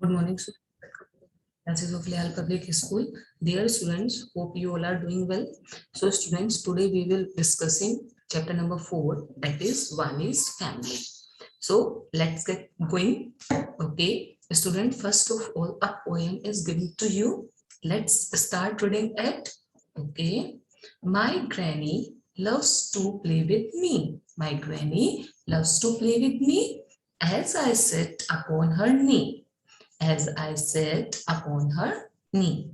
Good morning, classes of Leal Public School. Dear students, hope you all are doing well. So students, today we will discussing chapter number 4, that is one is family. So let's get going. Okay, student, first of all, a poem is given to you. Let's start reading it. Okay, my granny loves to play with me. My granny loves to play with me as I sit upon her knee. As I sit upon her knee.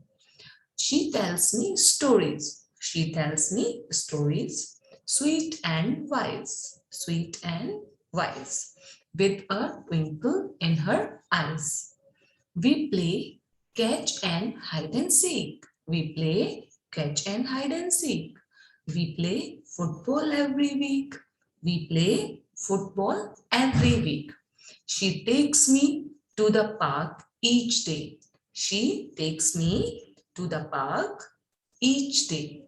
She tells me stories. She tells me stories, sweet and wise, sweet and wise, with a twinkle in her eyes. We play catch and hide and seek. We play catch and hide and seek. We play football every week. We play football every week. She takes me to the park each day. She takes me to the park each day.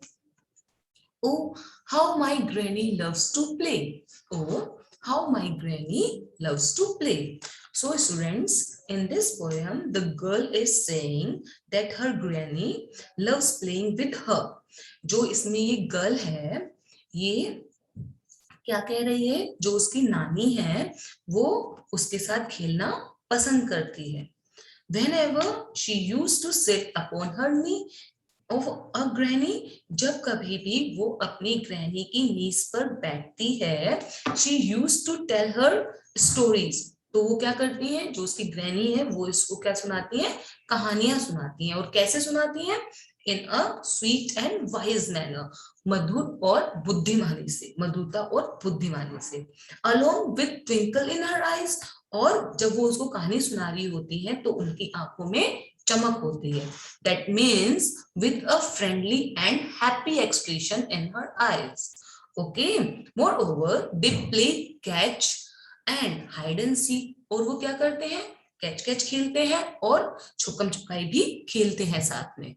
Oh, how my granny loves to play. Oh, how my granny loves to play. So students, in this poem, the girl is saying that her granny loves playing with her. जो इसमें ये girl है, ये क्या कह रही है, जो उसकी नानी है वो उसके साथ खेलना पसंद करती है. Whenever she used to sit upon her knee of a granny, जब कभी भी वो अपनी ग्रैनी की नीज पर बैठती है, she used to tell her stories. तो वो क्या करती है, जो उसकी ग्रैनी है वो इसको क्या सुनाती है, कहानियां सुनाती हैं. और कैसे सुनाती हैं, in a sweet and wise manner, मधुर और बुद्धिमानी से, मधुरता और बुद्धिमानी से. Along with twinkle in her eyes, और जब वो उसको कहानी सुना रही होती है तो उनकी आंखों में चमक होती है. That means with a friendly and happy expression in her eyes. Okay. Moreover, they play catch and hide and seek. और वो क्या करते हैं, कैच कैच खेलते हैं और छुपम छुपाई भी खेलते हैं साथ में.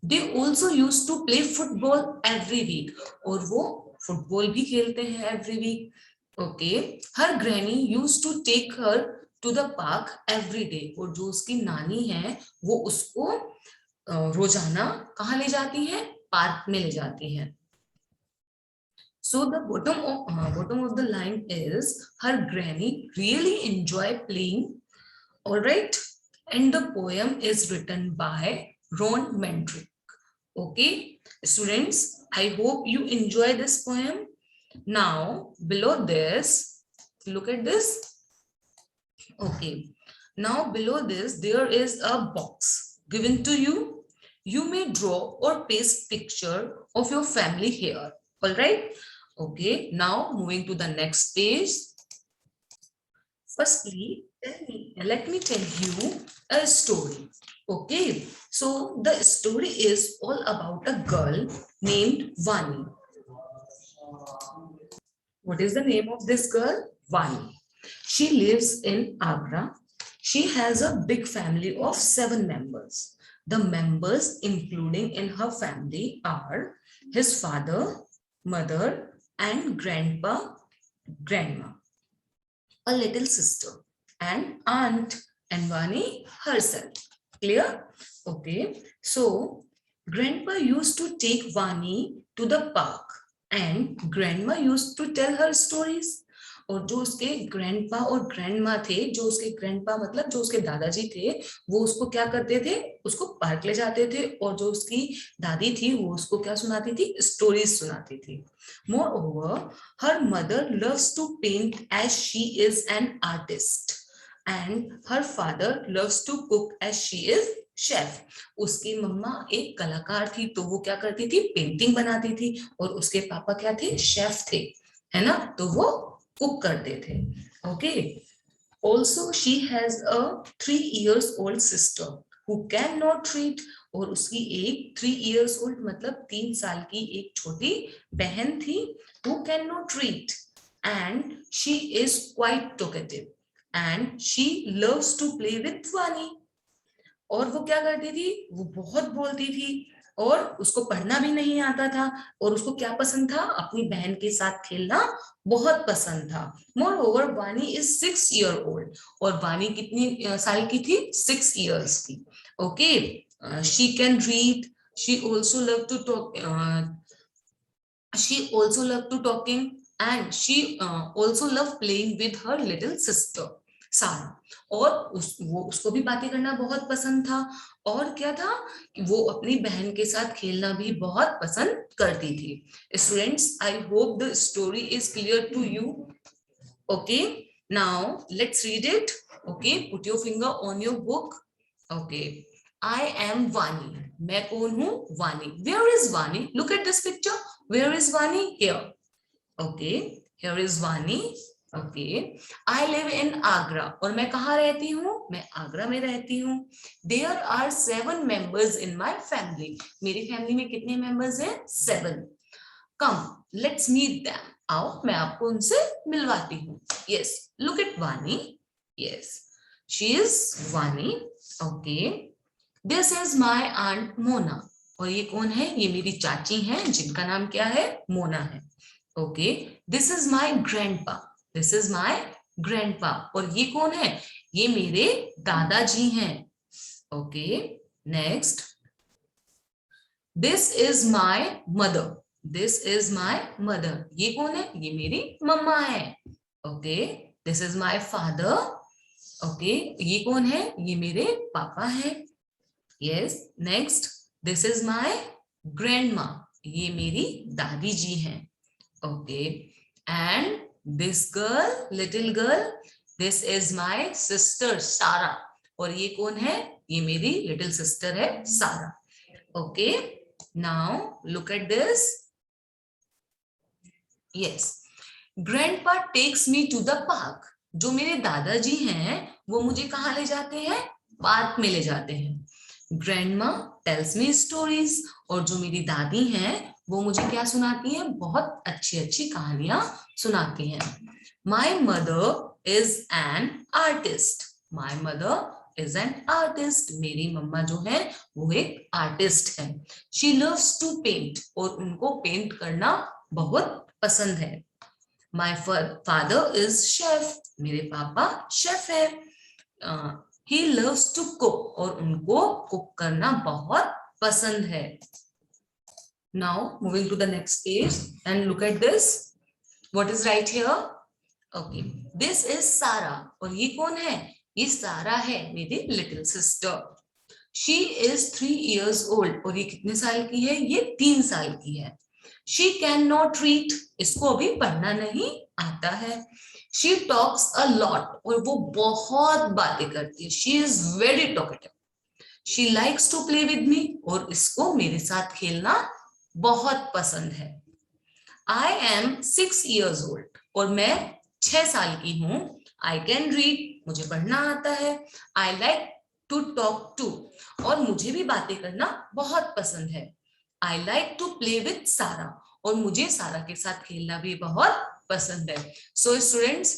They also used to play football every week. और वो फुटबॉल भी खेलते हैं every week. Okay. Her granny used to take her to the park every day. और जो उसकी नानी है वो उसको रोजाना कहाँ ले जाती है, पार्क में ले जाती है. So the bottom of the line is her granny really enjoy playing. All right, and the poem is written by Ron Mendrick. Okay, students, I hope you enjoy this poem. Now below this, look at this. Okay, now below this there is a box given to you. You may draw or paste picture of your family here. All right. Okay, now moving to the next page. Firstly, let me tell you a story. Okay, so the story is all about a girl named Vani. What is the name of this girl? Vani. She lives in Agra. She has a big family of 7 members. The members including in her family are his father, mother, and grandpa, grandma, a little sister, and aunt, and Vani herself. Clear? Okay. So, grandpa used to take Vani to the park and grandma used to tell her stories. और जो उसके grandpa और grandma थे, जो उसके grandpa मतलब जो उसके दादाजी थे, वो उसको क्या करते थे, उसको पार्क ले जाते थे. और जो उसकी दादी थी वो उसको क्या सुनाती थी, स्टोरीज सुनाती थी. Moreover, her mother loves to paint as she is an artist and her father loves to cook as she is chef. उसकी मम्मा एक कलाकार थी तो वो क्या करती थी, पेंटिंग बनाती थी. और उसके पापा क्या थे, शेफ थे, है ना, तो वो कुक करते थे. Okay. Also she has a 3 years old sister who cannot read. और उसकी एक 3 years old मतलब 3 साल की एक छोटी बहन थी, who cannot read, and she is quite talkative and she loves to play with Vani. और वो क्या करती थी, वो बहुत बोलती थी. और उसको पढ़ना भी नहीं आता था, और उसको क्या पसंद था, अपनी बहन के साथ खेलना बहुत पसंद था। मोर ओवर वानी इज 6 year old, और वानी कितनी साल की थी, 6 years की। Okay, she can read, she also love to talk, she also loved to talking, and she also loved playing with her little sister सारा। और वो उसको भी बातें करना बहुत पसंद था, और क्या था कि वो अपनी बहन के साथ खेलना भी बहुत पसंद करती थी। Students, I hope the story is clear to you. Okay, now let's read it. Okay, put your finger on your book. Okay, I am Vani, मैं कौन हूं, Vani. Where is Vani, look at this picture, where is Vani, here, okay, here is Vani, okay, I live in Agra, और मैं कहाँ रहती हूँ, मैं आगरा में रहती हूँ। There are 7 members in my family, मेरी फैमिली में कितने मेंबर्स हैं, 7। Come, let's meet them, आओ मैं आपको उनसे मिलवाती हूँ। Yes, look at Vani, yes, she is Vani, okay, this is my aunt Mona, और ये कौन है, ये मेरी चाची हैं जिनका नाम क्या है, मोना है। Okay, this is my grandpa, this is my grandpa, और ये कौन है, ये मेरे दादाजी हैं। Okay, next, this is my mother, this is my mother, ये कौन है, ये मेरी मम्मा है। Okay, this is my father, okay, ये कौन है, ये मेरे पापा हैं। Yes, next, this is my grandma, ये मेरी दादी जी हैं। Okay, and this girl, little girl, this is my sister सारा, और ये कौन है, ये मेरी लिटिल सिस्टर है Sara. Okay, now look at this. Yes, grandpa takes me to the park, जो मेरे दादाजी हैं वो मुझे कहाँ ले जाते हैं, पार्क में ले जाते हैं। ग्रैंडमा टेल्स मी स्टोरीज, और जो मेरी दादी हैं वो मुझे क्या सुनाती हैं, बहुत अच्छी अच्छी कहानियां सुनाती हैं। My mother is an artist, my mother is an artist, मेरी मम्मा जो है वो एक आर्टिस्ट है। शी लव्स टू पेंट, और उनको पेंट करना बहुत पसंद है। माय फादर इज शेफ, मेरे पापा शेफ है। He loves to cook, और उनको कुक करना बहुत पसंद है। Now moving to the next page and look at this. What is right here? Okay, this is Sarah, और ये कौन है, ये सारा है मेरी little sister. She is 3 years old, और ये कितने साल की है, ये 3 साल की है। She cannot read, इसको अभी पढ़ना नहीं आता है। She talks a lot, और वो बहुत बातें करती है। She is very talkative. She likes to play with me, और इसको मेरे साथ खेलना बहुत पसंद है। I am 6 years old, और मैं 6 साल की हूँ। I can read, मुझे पढ़ना आता है। I like to talk to, और मुझे भी बातें करना बहुत पसंद है। I like to play with Sarah, और मुझे सारा के साथ खेलना भी बहुत पसंद है। So students,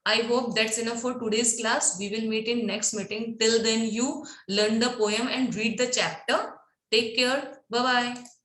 I hope that's enough for today's class. We will meet in next meeting. Till then, you learn the poem and read the chapter. Take care. Bye bye.